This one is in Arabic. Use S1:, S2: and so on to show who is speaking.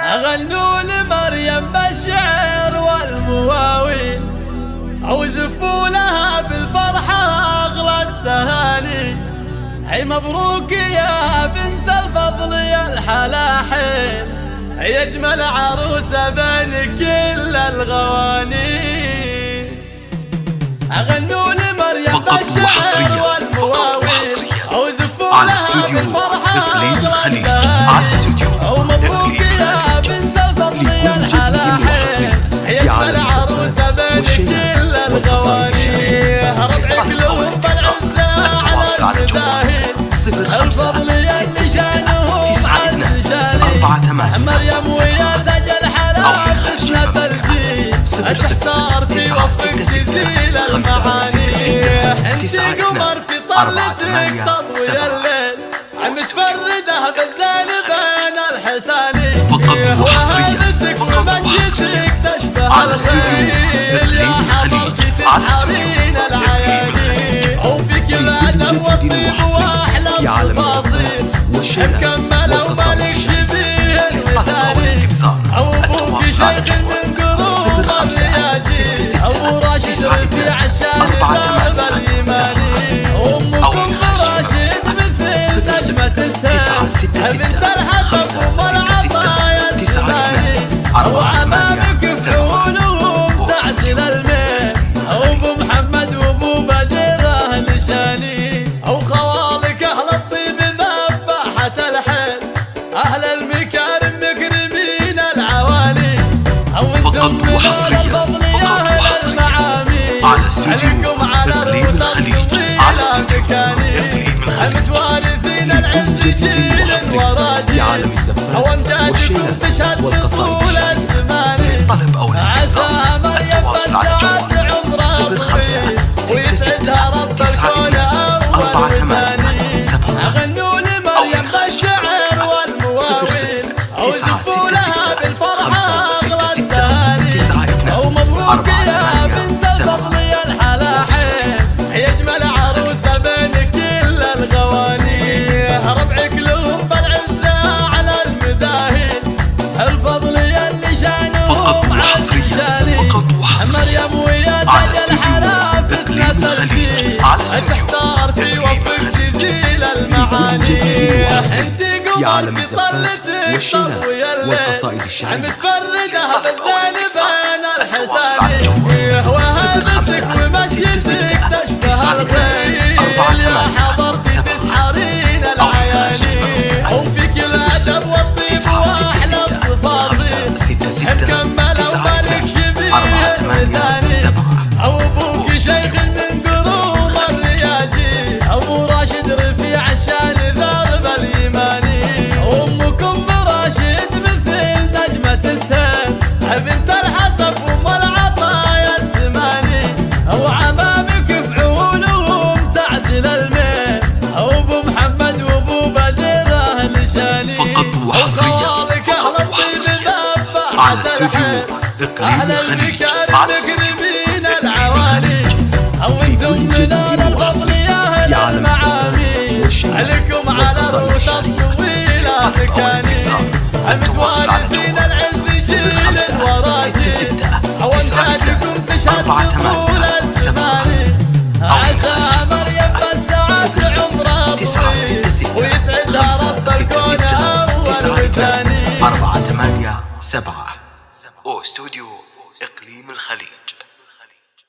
S1: أغنوا لمريم بالشعر والمواويل، أوزفوا لها بالفرحة أغلى التهاني. هي مبروك يا بنت الفضل يا الحلاحل، يا أجمل عروسة بين كل الغواني. أغنوا لمريم بالشعر والمواويل، أوزفوا لها بالفرحة أغلى التهاني. ومبروك يا بنت الفضل يا الحلاحل، يا أجمل عروسة بين كل الغواني. ربعك لهم بالعزة على المداهن، الفضل يا اللي شانه عز شاني. مريم ويا تاج الحلا فتنة الجيل، تختار في وصفك تزيل المعاني. انت قمر في طلتك تضوي الليل، متفردة بالزين بين الحساني. وهابتك ومشيتك تشبه الخيل، يا حضرتي تسحرين العياني. وفيك الأدب والطيب وأحلى التفاصيل، مكملة ومالك شبيه الوداني. أبوك شيخ من قروب الرياجيل، أبو راشد رفيع الشان ذاب الإيماني. أمكم براشد مثل نجمة السيف، بنت الحسن ومرعطة السماني. وعمامك فعولهم تعدل الميل، أبو محمد وأبو بدر أهل شاني. وخوالك أهل الطيب ذباحة الحيل، أهل المكارم مكرمين العوالي. وانتم من الفضل يا أهل المعامي، عليكم على رؤوس الطويلة مكاني. متوارثين العز جيل وراجيل، وامجادكم تشهد طول الزمان. عساها مريم بالسعد عمرها طويل، ويسعدها رب الكون أول وثاني. أغنوا لمريم بالشعر والمواويل، أوزفوا لها بالفرحة أغلى التهاني. ومبروك يا بنت الفضل يا الحلاحل، يا أجمل عروسة بين كل الغواني. ربعك لهم بالعزة على المداهن، الفضل يا اللي شانه عز شاني. مريم ويا تاج الحلا فتنة الجيل، تختار في وصفك تزيل المعاني. انت قمر في طلتك تضوي الليل، متفردة بالزين بين الحساني. وهابتك ومشيتك تشبه الخيل، يا حضرتي تسحرين العياني. وفيك الأدب والطيب وأحلى التفاصيل، مكملة ومالك شبيه الوداني. أبوك شيخ من قروب الرياجيل، أبو راشد رفيع الشان ذاب الإيماني. أمكم براشد مثل نجمة السيف، بنت الحسب وأم العطايا السماني. وعمامك فعولهم تعدل الميل، أبو محمد وأبو بدر أهل شاني. وخالك أهل الطيب ذباحة الحيل، أهل المكارم مكرمين العوالي. وانتم من أهل الفضل يا أهل المعامي، عليكم على رؤوس الطويلة مكاني. متوارثين العز جيل وراجيل، وامجادكم تشهد طول الزمان. عساها مريم بالسعد عمرها طويل، ويسعدها رب الكون أول وثاني.
S2: 487 أو استوديو إقليم الخليج.